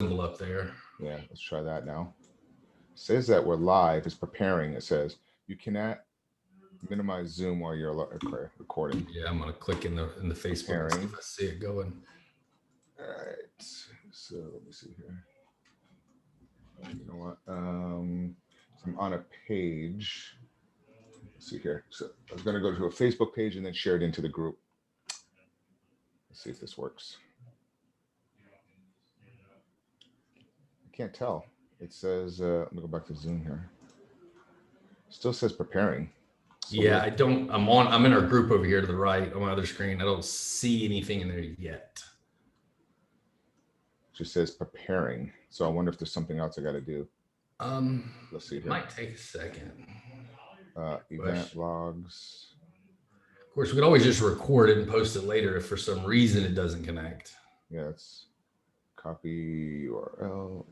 symbol up there. Yeah, let's try that now. It says that we're live. It's preparing. It says you cannot minimize Zoom while you're recording. Yeah, I'm gonna click in the Facebook and see if I see it going. All right. So let me see here. You know what? So I'm on a page. Let's see here. So I was going to go to a Facebook page and then share it into the group. Let's see if this works. I can't tell. It says, let me go back to Zoom here. Still says preparing. So yeah, I don't, I'm in our group over here to the right on my other screen. I don't see anything in there yet. It just says preparing. So I wonder if there's something else I got to do. Let's see here. Might take a second. Event logs. Of course, we could always just record it and post it later if for some reason it doesn't connect. Yeah, it's copy URL.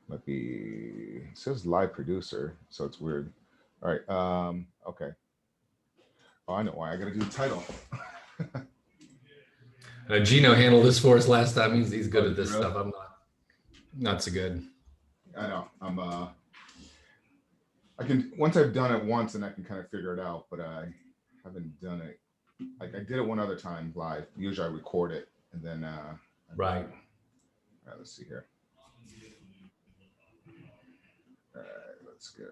Might be, it says live producer, so it's weird. All right, okay. Oh, I know why. I got to do the title. Gino handled this for us last time. He's good at this stuff. I'm not so good. I know. I can, once I've done it once and I can kind of figure it out, but I haven't done it. Like I did it one other time live. Usually I record it and then right. All right, let's see here. All right, let's go.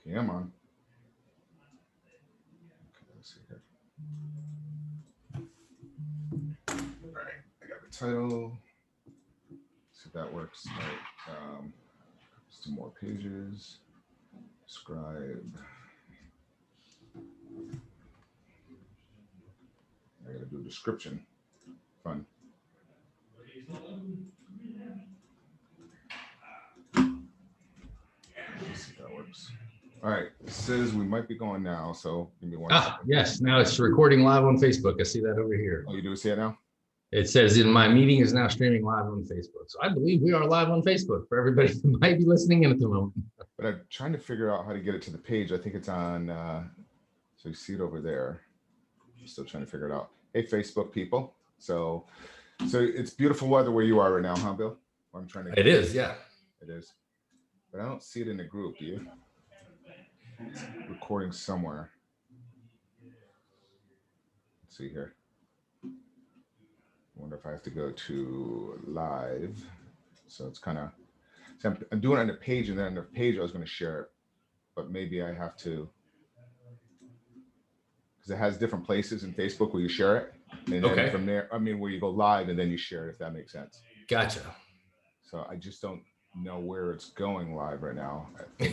Okay, I'm on. Okay, let's see here. All right, I got the title. See if that works. All right, let's do more pages. Scribe. I gotta do a description. Fun. Let's see if that works. All right, it says we might be going now, so give me one second. Yes, now it's recording live on Facebook. I see that over here. Oh, you do see it now? It says in my meeting is now streaming live on Facebook. So I believe we are live on Facebook for everybody who might be listening in at the moment. But I'm trying to figure out how to get it to the page. I think it's on, so you see it over there. I'm still trying to figure it out. Hey, Facebook people. So it's beautiful weather where you are right now, huh, Bill? I'm trying to. It is, yeah. It is. But I don't see it in the group, do you? It's recording somewhere. Let's see here. I wonder if I have to go to live. So it's kind of, so I'm doing it on the page, and then on the page I was going to share it, but maybe I have to, because it has different places in Facebook where you share it, and then from there, I mean, where you go live and then you share it, if that makes sense. Gotcha. So I just don't know where it's going live right now.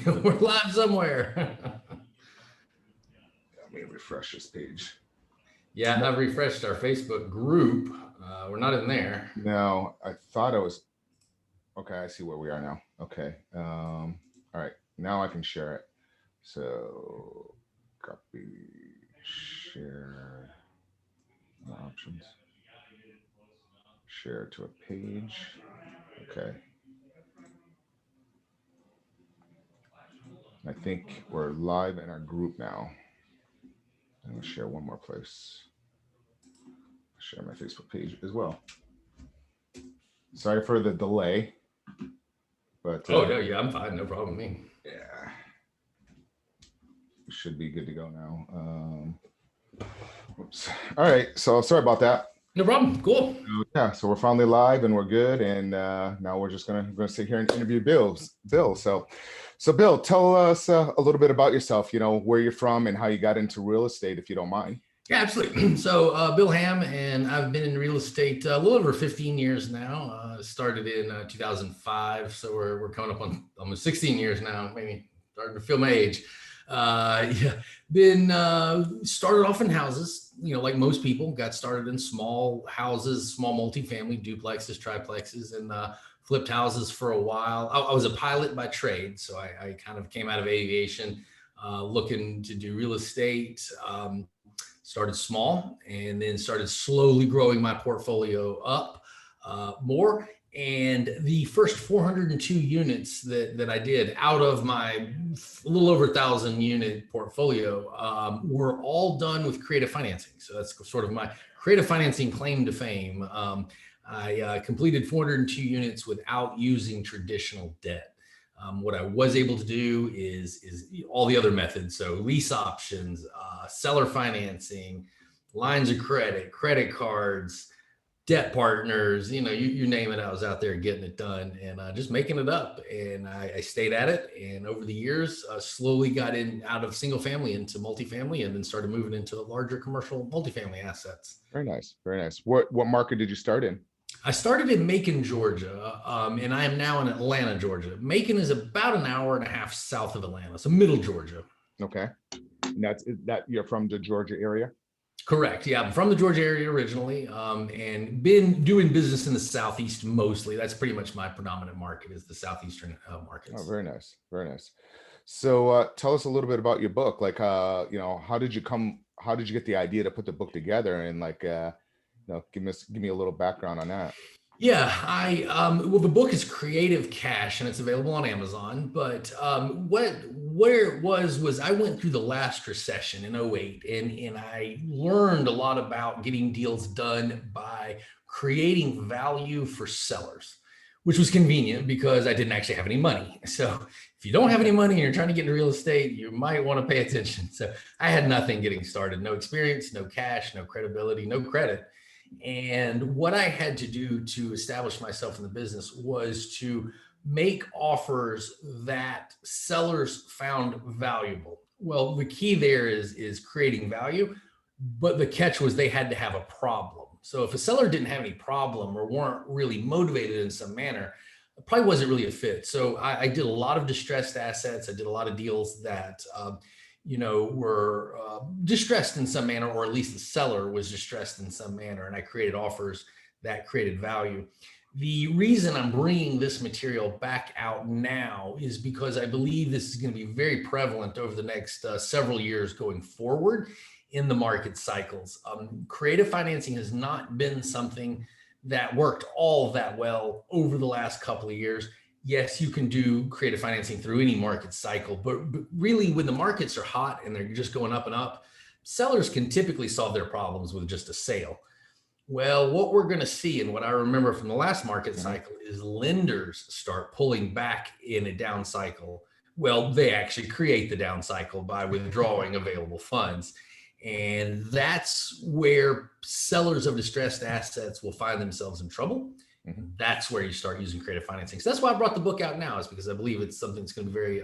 We're live somewhere. Let me refresh this page. Yeah, I've refreshed our Facebook group. We're not in there. No, I thought I was. Okay, I see where we are now. Okay. All right, now I can share it. So copy, share, more options. Share to a page. Okay. I think we're live in our group now. I'm gonna share one more place. Share my Facebook page as well. Sorry for the delay, but no, yeah, I'm fine, no problem with me. Yeah, we should be good to go now. Oops. All right, so sorry about that. No problem. Cool. Yeah, so we're finally live and we're good, and now we're just gonna sit here and interview Bill. So Bill, tell us a little bit about yourself. You know, where you're from and how you got into real estate, if you don't mind. Yeah, absolutely. So Bill Hamm, and I've been in real estate a little over 15 years now. Started in 2005, so we're coming up on almost 16 years now. Maybe starting to feel my age. Yeah, been started off in houses. You know, like most people, got started in small houses, small multifamily duplexes, triplexes, and flipped houses for a while. I was a pilot by trade, so I kind of came out of aviation, looking to do real estate. Started small and then started slowly growing my portfolio up more. And the first 402 units that I did out of my a little over 1,000 unit portfolio were all done with creative financing. So that's sort of my creative financing claim to fame. I completed 402 units without using traditional debt. What I was able to do is all the other methods. So lease options, seller financing, lines of credit, credit cards, debt partners, you name it. I was out there getting it done and just making it up. And I stayed at it. And over the years, slowly got in out of single family into multifamily, and then started moving into larger commercial multifamily assets. Very nice. Very nice. What market did you start in? I started in Macon, Georgia, and I am now in Atlanta, Georgia. Macon is about an hour and a half south of Atlanta, so middle Georgia. Okay. And that you're from the Georgia area? Correct. Yeah, I'm from the Georgia area originally, and been doing business in the Southeast mostly. That's pretty much my predominant market, is the Southeastern markets. Oh, very nice. Very nice. So tell us a little bit about your book. Like, how did you get the idea to put the book together? And like, give me a little background on that. Yeah, well, the book is Creative Cash, and it's available on Amazon. But where it was I went through the last recession in '08, and I learned a lot about getting deals done by creating value for sellers, which was convenient because I didn't actually have any money. So if you don't have any money and you're trying to get into real estate, you might want to pay attention. So I had nothing getting started, no experience, no cash, no credibility, no credit. And what I had to do to establish myself in the business was to make offers that sellers found valuable. Well, the key there is creating value, but the catch was they had to have a problem. So if a seller didn't have any problem or weren't really motivated in some manner, it probably wasn't really a fit. So I did a lot of distressed assets. I did a lot of deals that were distressed in some manner, or at least the seller was distressed in some manner. And I created offers that created value. The reason I'm bringing this material back out now is because I believe this is going to be very prevalent over the next several years going forward in the market cycles. Creative financing has not been something that worked all that well over the last couple of years. Yes, you can do creative financing through any market cycle, but really when the markets are hot and they're just going up and up, sellers can typically solve their problems with just a sale. Well, what we're going to see, and what I remember from the last market cycle, is lenders start pulling back in a down cycle. Well, they actually create the down cycle by withdrawing available funds. And that's where sellers of distressed assets will find themselves in trouble. Mm-hmm. That's where you start using creative financing. So that's why I brought the book out now, is because I believe it's something that's going to be very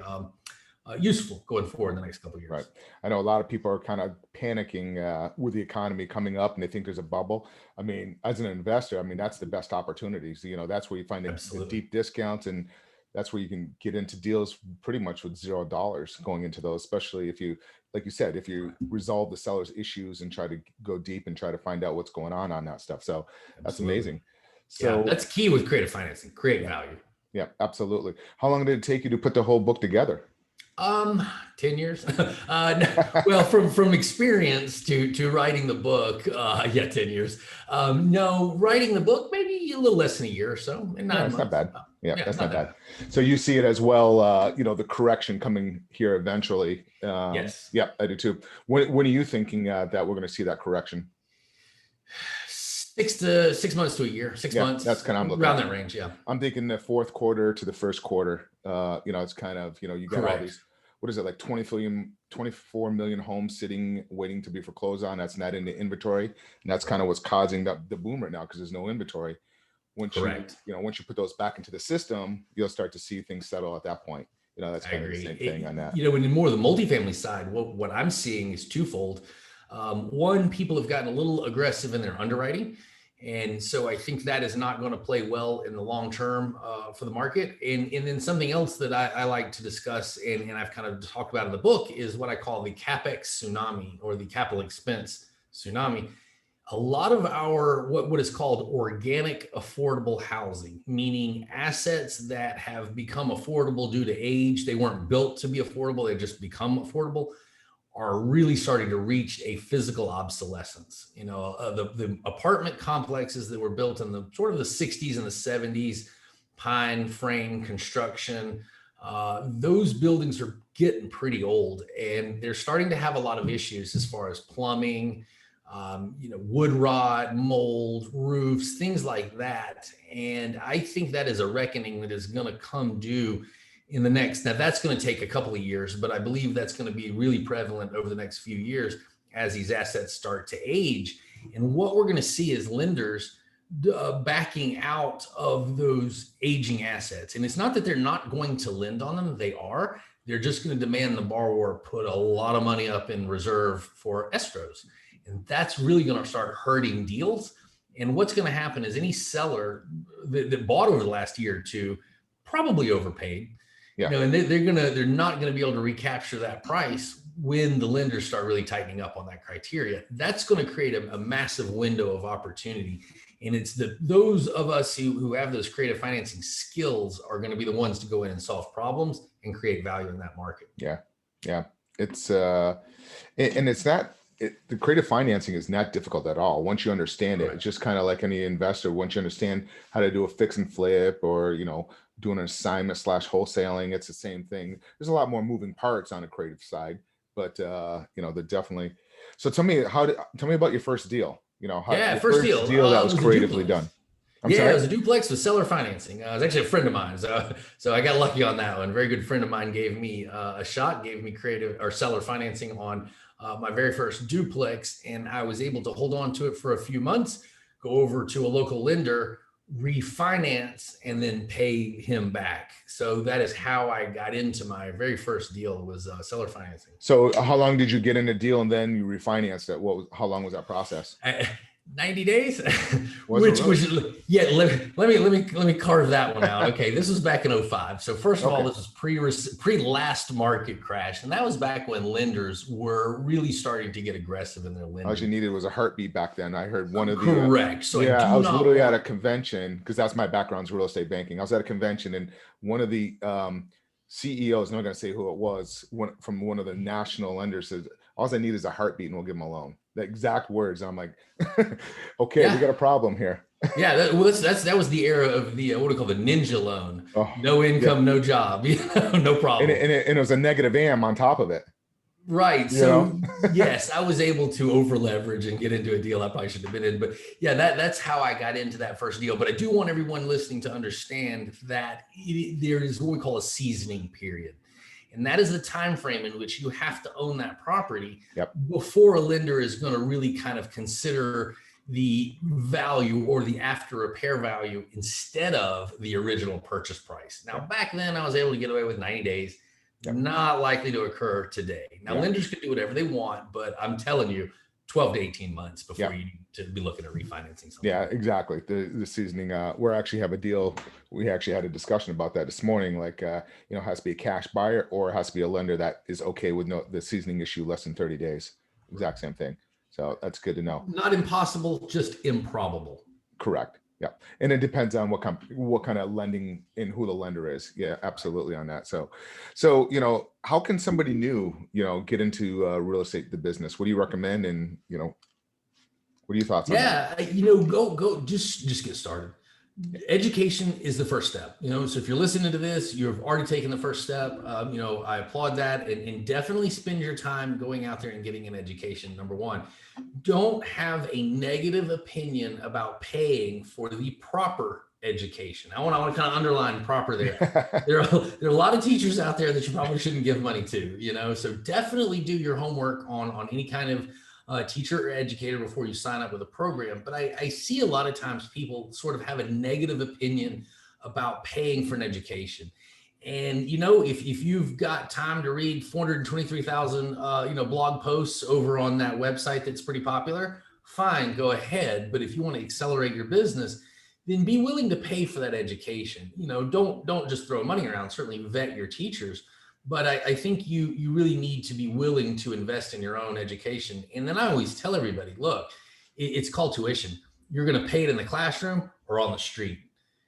useful going forward in the next couple of years. Right. I know a lot of people are kind of panicking with the economy coming up, and they think there's a bubble. I mean, as an investor, I mean, that's the best opportunities. That's where you find the deep discounts, and that's where you can get into deals pretty much with $0 going into those, especially if you, like you said, if you resolve the seller's issues and try to go deep and try to find out what's going on that stuff. So that's amazing. So yeah, that's key with creative financing, create value. Yeah, absolutely. How long did it take you to put the whole book together? 10 years. Well, from experience to writing the book, 10 years. No, writing the book, maybe a little less than a year or so. And that's not bad. That's not bad. So you see it as well, the correction coming here eventually. Yes. Yeah, I do too. When are you thinking that we're going to see that correction? 6 months to a year. 6 months. That's kind of, I'm looking around that range. Yeah. I'm thinking the fourth quarter to the first quarter. It's kind of, you got all these, what is it, like 24 million homes sitting, waiting to be foreclosed on. That's not in the inventory. And that's kind of what's causing the boom right now, because there's no inventory. Once you put those back into the system, you'll start to see things settle at that point. That's kind of the same thing on that. When more the multifamily side, what I'm seeing is twofold. One, people have gotten a little aggressive in their underwriting. And so I think that is not going to play well in the long term for the market. And then something else that I like to discuss, and I've kind of talked about in the book, is what I call the CapEx tsunami, or the capital expense tsunami. A lot of our what is called organic affordable housing, meaning assets that have become affordable due to age. They weren't built to be affordable. They just become affordable. are really starting to reach a physical obsolescence. The apartment complexes that were built in the sort of the 60s and the 70s, pine frame construction, those buildings are getting pretty old, and they're starting to have a lot of issues as far as plumbing, wood rot, mold, roofs, things like that. And I think that is a reckoning that is going to come due in the next. Now, that's going to take a couple of years, but I believe that's going to be really prevalent over the next few years as these assets start to age. And what we're going to see is lenders backing out of those aging assets. And it's not that they're not going to lend on them, they are. They're just going to demand the borrower put a lot of money up in reserve for escrows. And that's really going to start hurting deals. And what's going to happen is any seller that bought over the last year or two probably overpaid. Yeah. And they're not going to be able to recapture that price when the lenders start really tightening up on that criteria. That's going to create a massive window of opportunity. And it's those of us who have those creative financing skills are going to be the ones to go in and solve problems and create value in that market. Yeah. It's and it's not. The creative financing is not difficult at all. Once you understand it, it's just kind of like any investor. Once you understand how to do a fix and flip, or doing an assignment / wholesaling, it's the same thing. There's a lot more moving parts on the creative side, but they're definitely. So tell me about your first deal. First deal that was creatively done. It was a duplex with seller financing. It was actually a friend of mine, so I got lucky on that one. A very good friend of mine gave me a shot, gave me creative or seller financing on my very first duplex, and I was able to hold on to it for a few months, go over to a local lender, refinance, and then pay him back. So that is how I got into my very first deal, was seller financing. So how long did you get in a deal and then you refinanced it? How long was that process? 90 days. Let me carve that one out. Okay, this was back in 2005. So first of all, this was pre last market crash, and that was back when lenders were really starting to get aggressive in their lending. All you needed was a heartbeat back then. I heard one of the correct. So I was literally at a convention, because that's my background's real estate banking. I was at a convention, and one of the CEOs, I'm not going to say who it was, from one of the national lenders said, "All I need is a heartbeat, and we'll give them a loan." The exact words. I'm like, okay, we got a problem here. That was the era of the what do we call the ninja loan? No income, no job, no problem. And it was a negative AM on top of it. Right. So yes, I was able to over leverage and get into a deal I probably shouldn't have been in. But that's how I got into that first deal. But I do want everyone listening to understand that there is what we call a seasoning period. And that is the time frame in which you have to own that property before a lender is going to really kind of consider the value or the after repair value instead of the original purchase price. Now, back then I was able to get away with 90 days. Not likely to occur today. Now, lenders can do whatever they want, but I'm telling you, 12 to 18 months before you need to be looking at refinancing something. Yeah, exactly. The seasoning, we actually have a deal. We actually had a discussion about that this morning. Like, it has to be a cash buyer, or it has to be a lender that is okay with the seasoning issue less than 30 days. Exact same thing. So that's good to know. Not impossible, just improbable. Correct. Yeah. And it depends on what kind of lending and who the lender is. Yeah, absolutely on that. So, how can somebody new, get into real estate, the business? What do you recommend? And, what are your thoughts on that? Go, just get started. Education is the first step, so if you're listening to this, you've already taken the first step. I applaud that, and definitely spend your time going out there and getting an education. Number one, don't have a negative opinion about paying for the proper education. I want to kind of underline proper there. There are a lot of teachers out there that you probably shouldn't give money to, so definitely do your homework on any kind of teacher or educator before you sign up with a program. But I see a lot of times people sort of have a negative opinion about paying for an education. And, if you've got time to read 423,000, blog posts over on that website that's pretty popular, fine, go ahead. But if you want to accelerate your business, then be willing to pay for that education. Don't just throw money around. Certainly vet your teachers. But I think you really need to be willing to invest in your own education. And then I always tell everybody, look, it's called tuition. You're going to pay it in the classroom or on the street.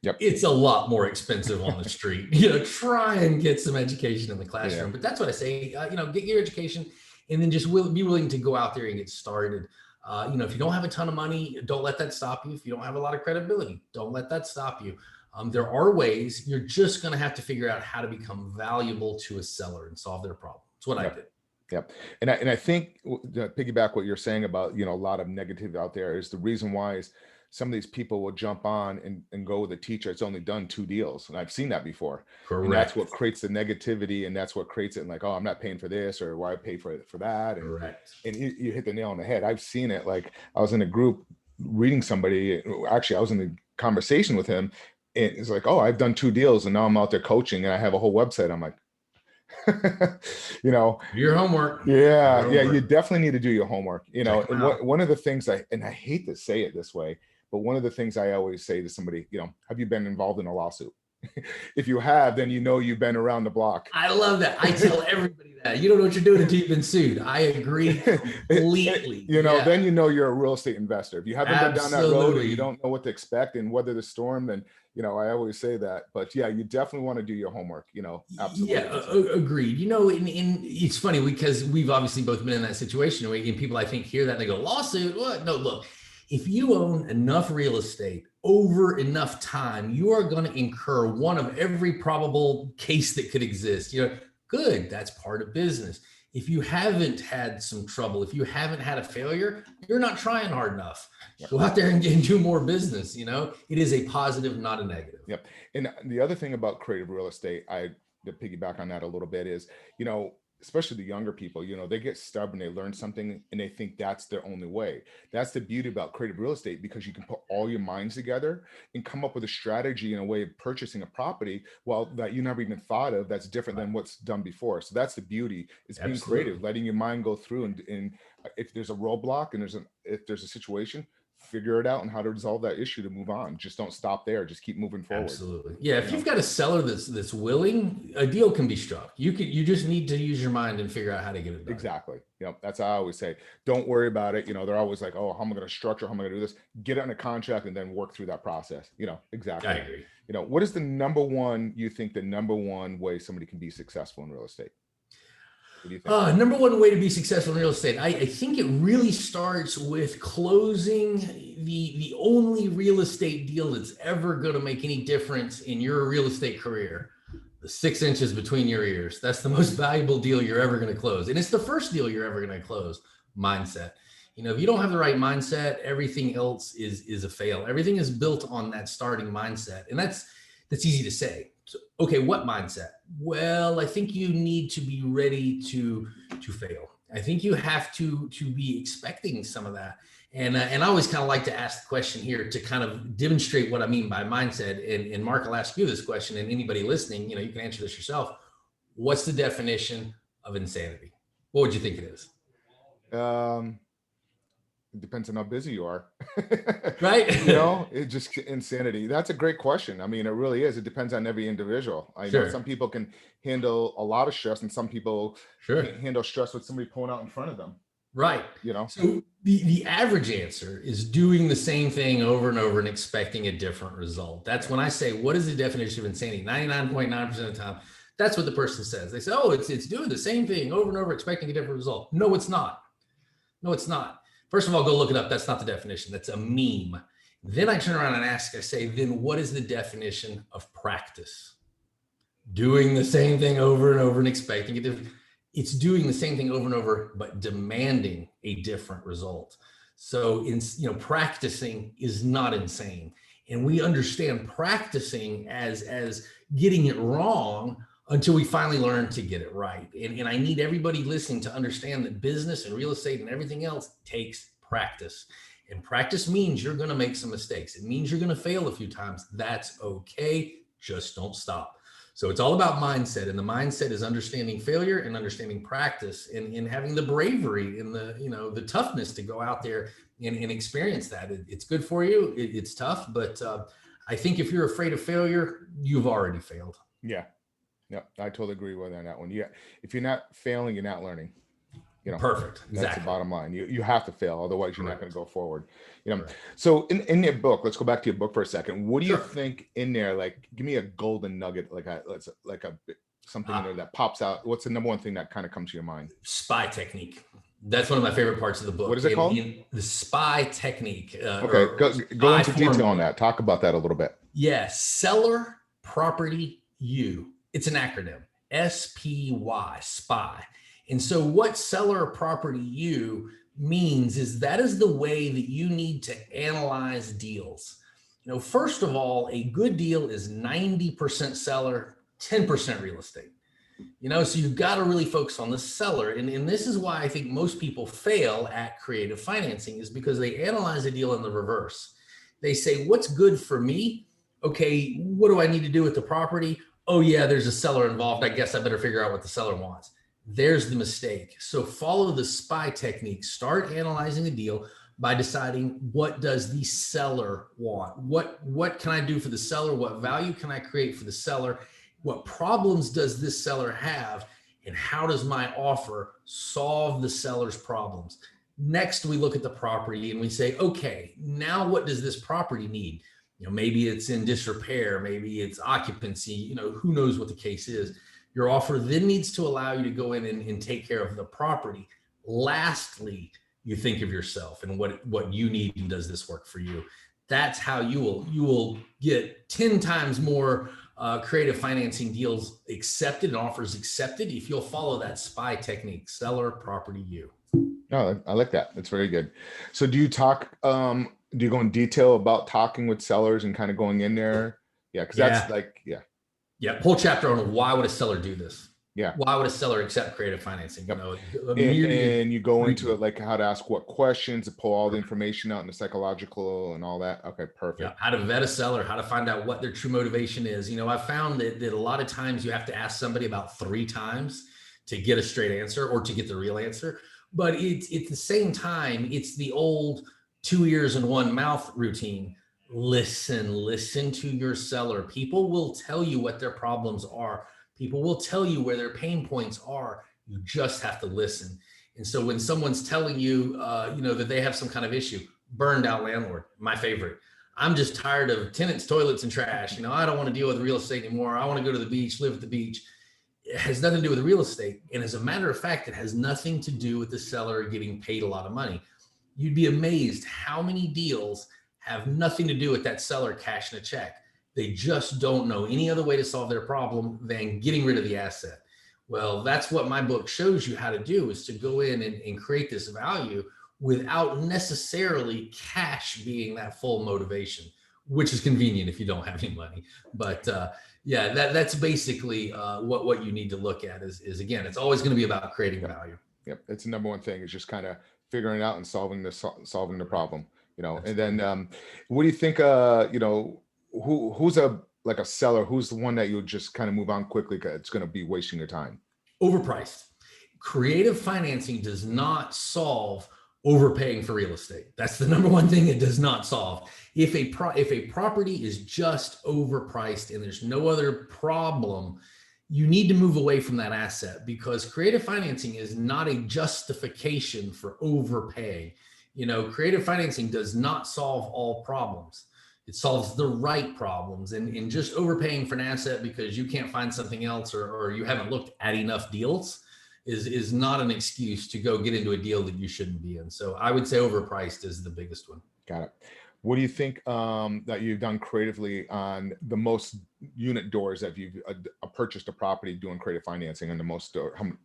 Yep. It's a lot more expensive on the street. Try and get some education in the classroom. But that's what I say, get your education. and then just be willing to go out there and get started. If you don't have a ton of money, don't let that stop you. If you don't have a lot of credibility, don't let that stop you. There are ways. You're just going to have to figure out how to become valuable to a seller and solve their problem. That's what I did. Yep. And I think to piggyback what you're saying about, a lot of negative out there is the reason why is some of these people will jump on and go with a teacher that's only done 2 deals. And I've seen that before. Correct. And that's what creates the negativity. And that's what creates it. And like, oh, I'm not paying for this, or why I pay for that. And, Correct. And you hit the nail on the head. I've seen it. Like I was in a group reading somebody. Actually, I was in a conversation with him. And it's like, oh, I've done 2 deals and now I'm out there coaching and I have a whole website. I'm like, your homework. Yeah. You definitely need to do your homework, and one of the things I hate to say it this way, but one of the things I always say to somebody, have you been involved in a lawsuit? If you have, then you've been around the block. I love that. I tell everybody that. You don't know what you're doing until you've been sued. I agree completely. Then you're a real estate investor. If you haven't been down that road, or you don't know what to expect and weather the storm, then I always say that. But yeah, you definitely want to do your homework. Absolutely. Yeah, agreed. It's funny because we've obviously both been in that situation, and people I think hear that and they go, lawsuit? What? No, look. If you own enough real estate over enough time, you are going to incur one of every probable case that could exist. Good, that's part of business. If you haven't had some trouble, if you haven't had a failure, you're not trying hard enough. Go out there and do more business. It is a positive, not a negative. Yep. And the other thing about creative real estate, to piggyback on that a little bit is, especially the younger people, they get stubborn, they learn something and they think that's their only way. That's the beauty about creative real estate, because you can put all your minds together and come up with a strategy and a way of purchasing a property, that you never even thought of, that's different than what's done before. So that's the beauty, is being creative, letting your mind go through and if there's a roadblock and if there's a situation, figure it out and how to resolve that issue to move on. Just don't stop there. Just keep moving forward. Absolutely. Yeah. If you've got a seller that's willing, a deal can be struck. You just need to use your mind and figure out how to get it done. Exactly. That's how I always say, don't worry about it. They're always like, oh, how am I going to structure? How am I going to do this? Get it in a contract and then work through that process. Exactly. I agree. What is the number one way somebody can be successful in real estate? What do you think? Number one way to be successful in real estate, I think it really starts with closing the only real estate deal that's ever going to make any difference in your real estate career. The 6 inches between your ears. That's the most valuable deal you're ever going to close. And it's the first deal you're ever going to close. Mindset. If you don't have the right mindset, everything else is a fail. Everything is built on that starting mindset. And that's easy to say. So, okay, what mindset? Well, I think you need to be ready to fail. I think you have to be expecting some of that. And I always kind of like to ask the question here to kind of demonstrate what I mean by mindset. And Mark, I'll ask you this question, and anybody listening, you can answer this yourself. What's the definition of insanity? What would you think it is? It depends on how busy you are. Right. It just insanity. That's a great question. I mean, it really is. It depends on every individual. I know some people can handle a lot of stress and some people can't handle stress with somebody pulling out in front of them. Right. So the average answer is doing the same thing over and over and expecting a different result. That's when I say, what is the definition of insanity? 99.9% of the time, that's what the person says. They say, oh, it's doing the same thing over and over, expecting a different result. No, it's not. No, it's not. First of all, go look it up. That's not the definition. That's a meme. Then I turn around and ask, I say, then what is the definition of practice? Doing the same thing over and over and expecting it. It's doing the same thing over and over, but demanding a different result. So practicing is not insane. And we understand practicing as getting it wrong until we finally learn to get it right. And I need everybody listening to understand that business and real estate and everything else takes practice. And practice means you're going to make some mistakes. It means you're going to fail a few times. That's okay. Just don't stop. So it's all about mindset. And the mindset is understanding failure and understanding practice and having the bravery and the toughness to go out there and experience that. It's good for you. It's tough, but I think if you're afraid of failure, you've already failed. Yeah. Yeah, I totally agree with you on that one. Yeah, if you're not failing, you're not learning. Perfect. Exactly. That's the bottom line. You have to fail, otherwise you're not going to go forward. So in your book, let's go back to your book for a second. What do you think in there? Like, give me a golden nugget, like a something in there that pops out? What's the number one thing that kind of comes to your mind? SPY technique. That's one of my favorite parts of the book. What is it called? The SPY technique. Okay, go into detail on that. Talk about that a little bit. Yeah, seller property U. It's an acronym. SPY, SPY. And so what seller property U means is that is the way that you need to analyze deals. First of all, a good deal is 90% seller, 10% real estate. So you've got to really focus on the seller. And this is why I think most people fail at creative financing, is because they analyze a deal in the reverse. They say, what's good for me? Okay, what do I need to do with the property? Oh yeah, there's a seller involved. I guess I better figure out what the seller wants. There's the mistake. So follow the SPY technique. Start analyzing the deal by deciding, what does the seller want? What can I do for the seller? What value can I create for the seller? What problems does this seller have? And how does my offer solve the seller's problems? Next, we look at the property and we say, okay, now what does this property need? Maybe it's in disrepair, maybe it's occupancy, who knows what the case is. Your offer then needs to allow you to go in and take care of the property. Lastly, you think of yourself and what you need, and does this work for you? That's how you will get 10 times more creative financing deals accepted and offers accepted if you'll follow that SPY technique, seller property U. No, I like that. That's very good. So do you talk, do you go in detail about talking with sellers and kind of going in there? Yeah. Cause that's Yeah. Whole chapter on why would a seller do this? Yeah. Why would a seller accept creative financing? Yep. And you go into it, like how to ask what questions, to pull all the information out, and the psychological and all that. Okay, perfect. Yeah. How to vet a seller, how to find out what their true motivation is. I found that a lot of times you have to ask somebody about 3 times to get a straight answer or to get the real answer. But it's at the same time, it's the old 2 ears and 1 mouth routine. Listen to your seller. People will tell you what their problems are. People will tell you where their pain points are. You just have to listen. And so when someone's telling you, that they have some kind of issue, burned out landlord, my favorite. I'm just tired of tenants, toilets, and trash. I don't want to deal with real estate anymore. I want to go to the beach, live at the beach. It has nothing to do with real estate. And as a matter of fact, it has nothing to do with the seller getting paid a lot of money. You'd be amazed how many deals have nothing to do with that seller cashing a check. They just don't know any other way to solve their problem than getting rid of the asset. Well, that's what my book shows you how to do, is to go in and create this value without necessarily cash being that full motivation, which is convenient if you don't have any money. But that's basically what you need to look at is again, it's always going to be about creating value. Yep. It's the number one thing, is just kind of figuring it out and solving the problem, and then what do you think, who's a seller, who's the one that you'll just kind of move on quickly because it's going to be wasting your time? Overpriced. Creative financing does not solve overpaying for real estate. That's the number one thing it does not solve. If a property is just overpriced and there's no other problem, you need to move away from that asset, because creative financing is not a justification for overpaying. Creative financing does not solve all problems. It solves the right problems, and just overpaying for an asset because you can't find something else or you haven't looked at enough deals is not an excuse to go get into a deal that you shouldn't be in. So I would say overpriced is the biggest one. Got it. What do you think that you've done creatively on the most unit doors that you've purchased a property doing creative financing, and the most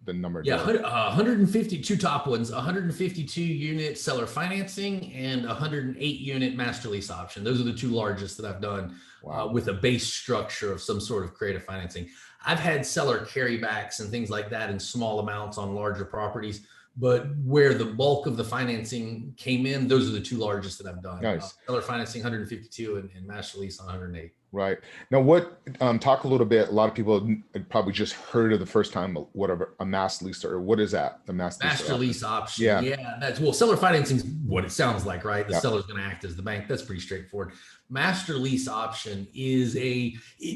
the number? Yeah, 152 top ones, 152 unit seller financing, and 108 unit master lease option. Those are the 2 largest that I've done. Wow. With a base structure of some sort of creative financing. I've had seller carrybacks and things like that in small amounts on larger properties. But where the bulk of the financing came in, those are the 2 largest that I've done. Nice. Seller financing 152 and master lease on 108. Right. Now, talk a little bit, a lot of people probably just heard of the first time, whatever, a master lease, or what is that? The master lease option. Yeah. Seller financing is what it sounds like, right? The seller's going to act as the bank. That's pretty straightforward. Master lease option is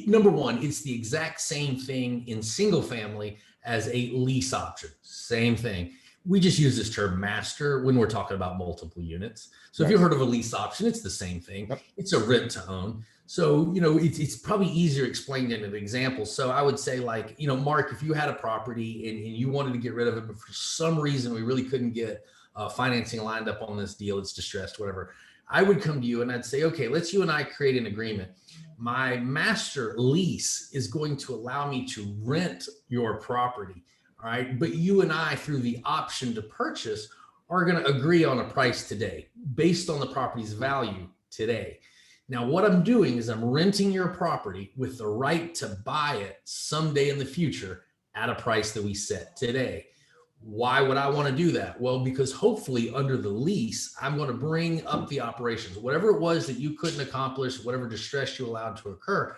number one, it's the exact same thing in single family as a lease option. Same thing. We just use this term master when we're talking about multiple units. So if you've heard of a lease option, it's the same thing. Yep. It's a rent to own. So, it's probably easier explained in an example. So I would say, like, Mark, if you had a property and you wanted to get rid of it, but for some reason we really couldn't get financing lined up on this deal, it's distressed, whatever, I would come to you and I'd say, okay, let's you and I create an agreement. My master lease is going to allow me to rent your property. All right. But you and I, through the option to purchase, are going to agree on a price today based on the property's value today. Now, what I'm doing is I'm renting your property with the right to buy it someday in the future at a price that we set today. Why would I want to do that? Well, because hopefully under the lease, I'm going to bring up the operations, whatever it was that you couldn't accomplish, whatever distress you allowed to occur.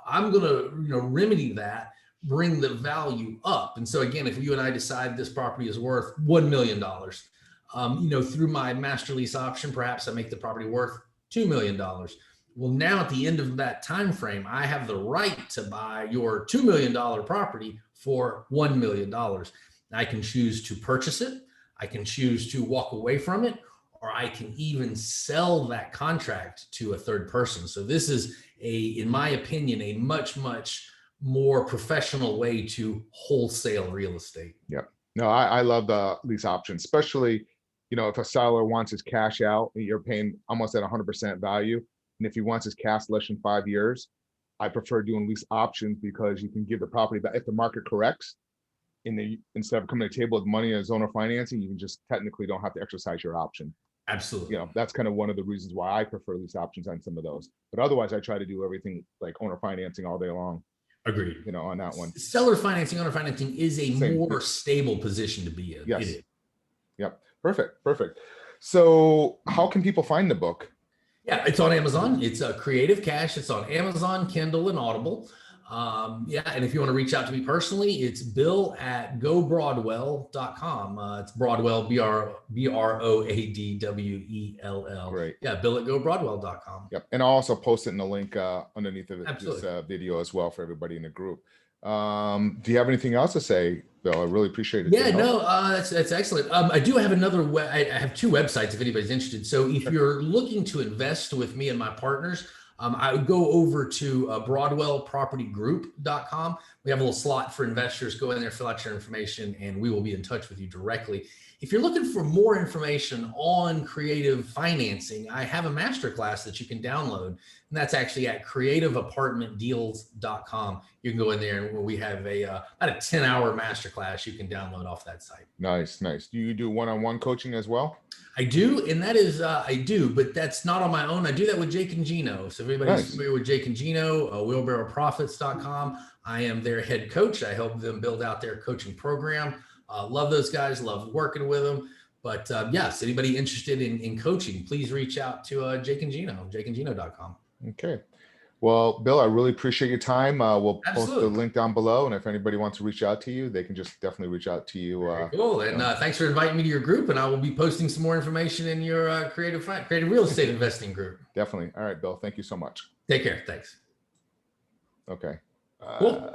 I'm going to, remedy that, bring the value up. And so again, if you and I decide this property is worth $1 million, through my master lease option, perhaps I make the property worth $2 million. Well, now at the end of that time frame, I have the right to buy your $2 million property for $1 million. I can choose to purchase it. I can choose to walk away from it, or I can even sell that contract to a third person. So this is in my opinion, a much, much more professional way to wholesale real estate. Yep. No, I love the lease option, especially, if a seller wants his cash out, you're paying almost at 100% value. And if he wants his cash less than 5 years, I prefer doing lease options because you can give the property back if the market corrects. Instead of coming to the table with money as owner financing, you can just technically don't have to exercise your option. Absolutely. That's kind of one of the reasons why I prefer lease options on some of those. But otherwise, I try to do everything like owner financing all day long. Agreed. On that one. Seller financing, owner financing is a more stable position to be in. Yes. It is. Yep. Perfect. So how can people find the book? Yeah, it's on Amazon. It's a Creative Cash. It's on Amazon, Kindle, and Audible. And if you want to reach out to me personally, it's bill@gobroadwell.com. It's Broadwell, BROADWELL. Great. Yeah, bill@gobroadwell.com. Yep. And I'll also post it in the link underneath of Absolutely. this video as well for everybody in the group. Do you have anything else to say, Bill? I really appreciate it. Yeah, no, that's excellent. I do have another I have two websites if anybody's interested. So if you're looking to invest with me and my partners, I would go over to broadwellpropertygroup.com. We have a little slot for investors. Go in there, fill out your information, and we will be in touch with you directly. If you're looking for more information on creative financing, I have a masterclass that you can download, and that's actually at creativeapartmentdeals.com. You can go in there, and we have about a 10-hour masterclass you can download off that site. Nice. Do you do one-on-one coaching as well? I do, and that is I do, but that's not on my own. I do that with Jake and Gino. So if anybody's familiar with Jake and Gino, wheelbarrowprofits.com. I am their head coach. I help them build out their coaching program. Love those guys, love working with them. But yes, anybody interested in coaching, please reach out to Jake and Gino, jakeandgino.com. Okay. Well, Bill, I really appreciate your time. We'll post the link down below. And if anybody wants to reach out to you, they can just definitely reach out to you. Cool. And thanks for inviting me to your group. And I will be posting some more information in your creative real estate investing group. Definitely. All right, Bill. Thank you so much. Take care. Thanks. Okay. Cool.